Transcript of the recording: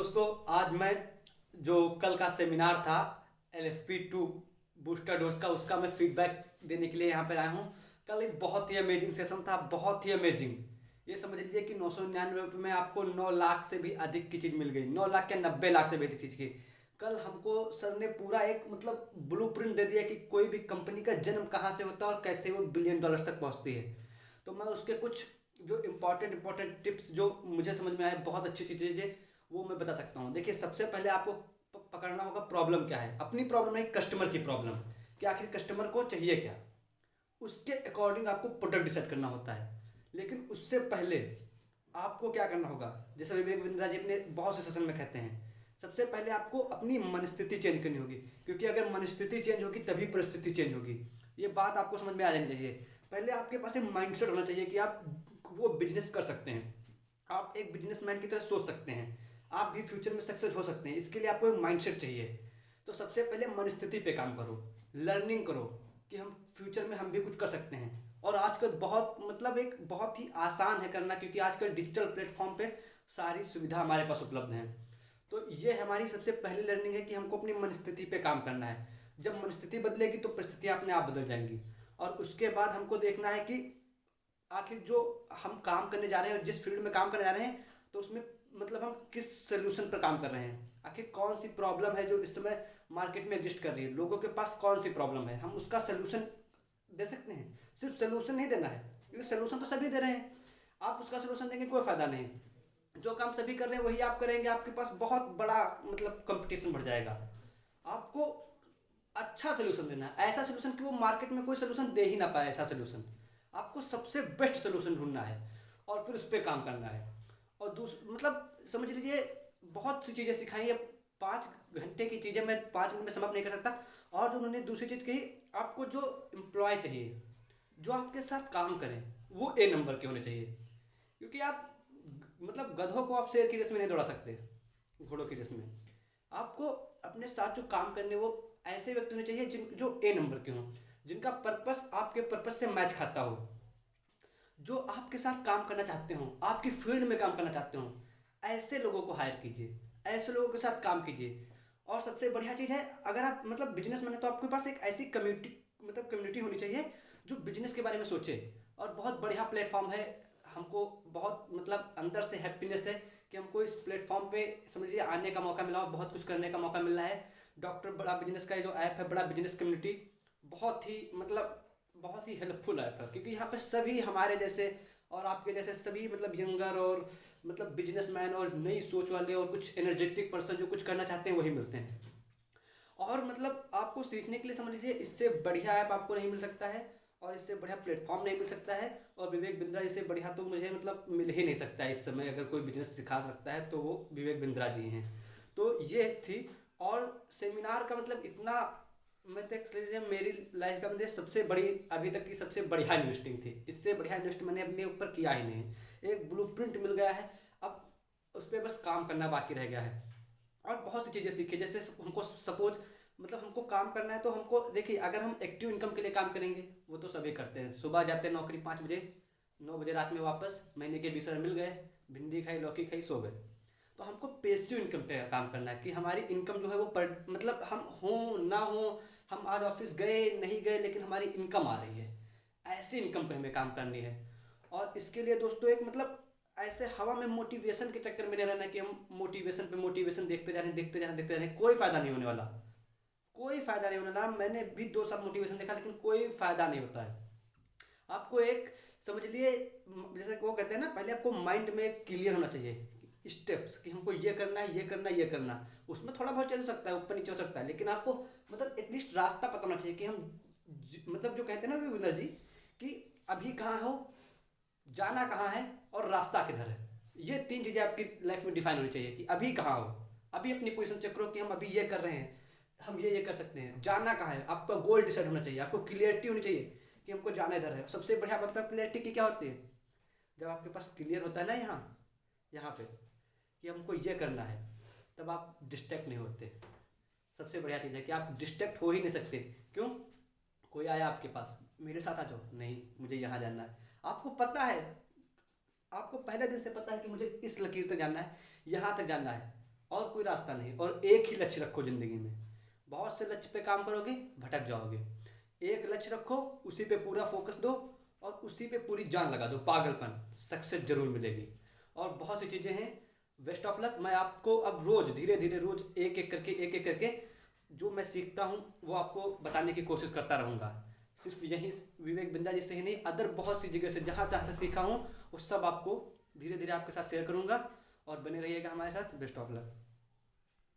दोस्तों, आज मैं जो कल का सेमिनार था LFP2 बूस्टर डोज का, उसका मैं फीडबैक देने के लिए यहाँ पर आया हूँ। कल एक बहुत ही अमेजिंग सेशन था, बहुत ही अमेजिंग। ये समझ लीजिए कि 999 में आपको 9 लाख से भी अधिक की चीज़ मिल गई, 9 लाख या 90 लाख से भी अधिक चीज़ की। कल हमको सर ने पूरा एक मतलब ब्लूप्रिंट दे दिया कि कोई भी कंपनी का जन्म कहाँ से होता है और कैसे वो बिलियन डॉलर्स तक पहुँचती है। तो मैं उसके कुछ जो इम्पॉर्टेंट टिप्स जो मुझे समझ में आए, बहुत अच्छी अच्छी चीज़ें, वो मैं बता सकता हूँ। देखिए, सबसे पहले आपको पकड़ना होगा प्रॉब्लम क्या है। अपनी प्रॉब्लम नहीं, कस्टमर की प्रॉब्लम, कि आखिर कस्टमर को चाहिए क्या। उसके अकॉर्डिंग आपको प्रोडक्ट डिसाइड करना होता है। लेकिन उससे पहले आपको क्या करना होगा, जैसे विवेक बिंद्रा जी अपने बहुत से सेशन में कहते हैं, सबसे पहले आपको अपनी मनस्थिति चेंज करनी होगी। क्योंकि अगर मनस्थिति चेंज होगी तभी परिस्थिति चेंज होगी। ये बात आपको समझ में आ जानी चाहिए। पहले आपके पास एक माइंडसेट होना चाहिए कि आप वो बिजनेस कर सकते हैं, आप एक बिजनेसमैन की तरह सोच सकते हैं, आप भी फ्यूचर में सक्सेस हो सकते हैं। इसके लिए आपको एक माइंडसेट चाहिए। तो सबसे पहले मनस्थिति पे काम करो, लर्निंग करो कि हम फ्यूचर में हम भी कुछ कर सकते हैं। और आजकल बहुत मतलब एक बहुत ही आसान है करना, क्योंकि आजकल डिजिटल प्लेटफॉर्म पे सारी सुविधा हमारे पास उपलब्ध हैं। तो ये हमारी सबसे पहली लर्निंग है कि हमको अपनी मनस्थिति पे काम करना है। जब मनस्थिति बदलेगी तो परिस्थितियाँ अपने आप बदल जाएंगी। और उसके बाद हमको देखना है कि आखिर जो हम काम करने जा रहे हैं, जिस फील्ड में काम करने जा रहे हैं, तो उसमें मतलब हम किस सोल्यूशन पर काम कर रहे हैं। आखिर कौन सी प्रॉब्लम है जो इस समय मार्केट में एग्जिस्ट कर रही है, लोगों के पास कौन सी प्रॉब्लम है, हम उसका सोल्यूशन दे सकते हैं। सिर्फ सोल्यूशन नहीं देना है, क्योंकि सोल्यूशन तो सभी दे रहे हैं। आप उसका सोल्यूशन देंगे कोई फायदा नहीं। जो काम सभी कर रहे हैं वही आप करेंगे, आपके पास बहुत बड़ा मतलब कंपटीशन बढ़ जाएगा। आपको अच्छा सोल्यूशन देना है, ऐसा सोल्यूशन कि वो मार्केट में कोई सोल्यूशन दे ही ना पाए, ऐसा सोल्यूशन। आपको सबसे बेस्ट सोल्यूशन ढूंढना है और फिर उस पर काम करना है। और मतलब समझ लीजिए, बहुत सी चीज़ें सिखाई है। 5 घंटे की चीज़ें मैं 5 मिनट में समाप्त नहीं कर सकता। और जो उन्होंने दूसरी चीज़ कही, आपको जो एम्प्लॉय चाहिए, जो आपके साथ काम करें, वो A नंबर के होने चाहिए। क्योंकि आप मतलब गधों को आप शेर की रेस में नहीं दौड़ा सकते, घोड़ों की रेस में। आपको अपने साथ जो काम करने, वो ऐसे व्यक्ति होने चाहिए जिन जो A नंबर के हों, जिनका पर्पस आपके पर्पस से मैच खाता हो, जो आपके साथ काम करना चाहते हो, आपकी फील्ड में काम करना चाहते हो। ऐसे लोगों को हायर कीजिए, ऐसे लोगों के साथ काम कीजिए। और सबसे बढ़िया चीज़ है, अगर आप मतलब बिजनेसमैन है तो आपके पास एक ऐसी कम्युनिटी होनी चाहिए जो बिजनेस के बारे में सोचे। और बहुत बढ़िया प्लेटफॉर्म है, हमको बहुत मतलब अंदर से हैप्पीनेस है कि हमको इस प्लेटफॉर्म पे समझिए आने का मौका मिला और बहुत कुछ करने का मौका मिल रहा है। डॉक्टर बड़ा बिजनेस का जो ऐप है, बड़ा बिजनेस कम्युनिटी, बहुत ही मतलब बहुत ही हेल्पफुल ऐप है। क्योंकि यहाँ पे सभी हमारे जैसे और आपके जैसे सभी मतलब यंगर और मतलब बिजनेसमैन और नई सोच वाले और कुछ एनर्जेटिक पर्सन जो कुछ करना चाहते हैं वही मिलते हैं। और मतलब आपको सीखने के लिए समझ लीजिए इससे बढ़िया ऐप आपको नहीं मिल सकता है, और इससे बढ़िया प्लेटफॉर्म नहीं मिल सकता है। और विवेक बिंद्रा इससे बढ़िया तो मुझे मतलब मिल ही नहीं सकता है इस समय। अगर कोई बिजनेस सिखा सकता है तो वो विवेक बिंद्रा जी हैं। तो ये थी। और सेमिनार का मतलब इतना, मैं देख लीजिए मेरी लाइफ का मतलब सबसे बड़ी, अभी तक की सबसे बढ़िया इन्वेस्टिंग थी। इससे बढ़िया इन्वेस्ट मैंने अपने ऊपर किया ही नहीं। एक ब्लूप्रिंट मिल गया है, अब उस पर बस काम करना बाकी रह गया है। और बहुत सी चीज़ें सीखी, जैसे हमको सपोज मतलब हमको काम करना है तो हमको देखिए, अगर हम एक्टिव इनकम के लिए काम करेंगे, वो तो सभी करते हैं। सुबह जाते हैं नौकरी 5 बजे, 9 बजे रात में वापस, महीने के 20 हजार मिल गए, भिंडी खाई लौकी खाई सो गए। तो हमको पेसिव इनकम पे काम करना है कि हमारी इनकम जो है वो पर मतलब हम हो ना हो, हम आज ऑफिस गए नहीं गए लेकिन हमारी इनकम आ रही है, ऐसी इनकम पे हमें काम करनी है। और इसके लिए दोस्तों एक मतलब ऐसे हवा में मोटिवेशन के चक्कर में नहीं रहना कि हम मोटिवेशन पे मोटिवेशन देखते जा रहे हैं, देखते जा रहे हैं, देखते जा रहे हैं, कोई फायदा नहीं होने वाला। कोई फायदा नहीं होने वाला। मैंने भी 2 साल मोटिवेशन देखा लेकिन कोई फायदा नहीं होता है। आपको एक समझ लिए, जैसे वो कहते हैं ना, पहले आपको माइंड में क्लियर होना चाहिए स्टेप्स कि हमको ये करना है, ये करना है, ये करना है। उसमें थोड़ा बहुत चल सकता है, ऊपर नीचे हो सकता है, लेकिन आपको मतलब एटलीस्ट रास्ता पता होना चाहिए कि हम मतलब जो कहते हैं ना विनर जी, कि अभी कहाँ हो, जाना कहाँ है और रास्ता किधर है। ये 3 चीज़ें आपकी लाइफ में डिफाइन होनी चाहिए कि अभी कहाँ हो। अभी अपनी पोजीशन चेक करो कि हम अभी ये कर रहे हैं, हम ये कर सकते हैं। जाना कहाँ है, आपका गोल डिसाइड होना चाहिए, आपको क्लियरिटी होनी चाहिए कि हमको जाना इधर है। सबसे बढ़िया बात बताओ क्लियरिटी की क्या होती है, जब आपके पास क्लियर होता है ना यहाँ यहाँ पे कि हमको ये करना है, तब आप डिस्ट्रैक्ट नहीं होते। सबसे बढ़िया चीज़ है कि आप डिस्ट्रैक्ट हो ही नहीं सकते। क्यों, कोई आया आपके पास, मेरे साथ आ जाओ, नहीं मुझे यहाँ जाना है। आपको पता है, आपको पहले दिन से पता है कि मुझे इस लकीर तक जाना है, यहाँ तक जाना है। और कोई रास्ता नहीं। और एक ही लक्ष्य रखो ज़िंदगी में। बहुत से लक्ष्य पे काम करोगे, भटक जाओगे। एक लक्ष्य रखो, उसी पे पूरा फोकस दो और उसी पे पूरी जान लगा दो, पागलपन, सक्सेस जरूर मिलेगी। और बहुत सी चीज़ें हैं। Best of luck. मैं आपको अब रोज़ धीरे धीरे रोज़ एक एक करके जो मैं सीखता हूँ वो आपको बताने की कोशिश करता रहूँगा। सिर्फ यहीं विवेक बिंदा जी से ही नहीं, अदर बहुत सी जगह से जहाँ जहाँ से सीखा हूँ वो सब आपको धीरे धीरे आपके साथ शेयर करूँगा। और बने रहिएगा हमारे साथ। Best of luck.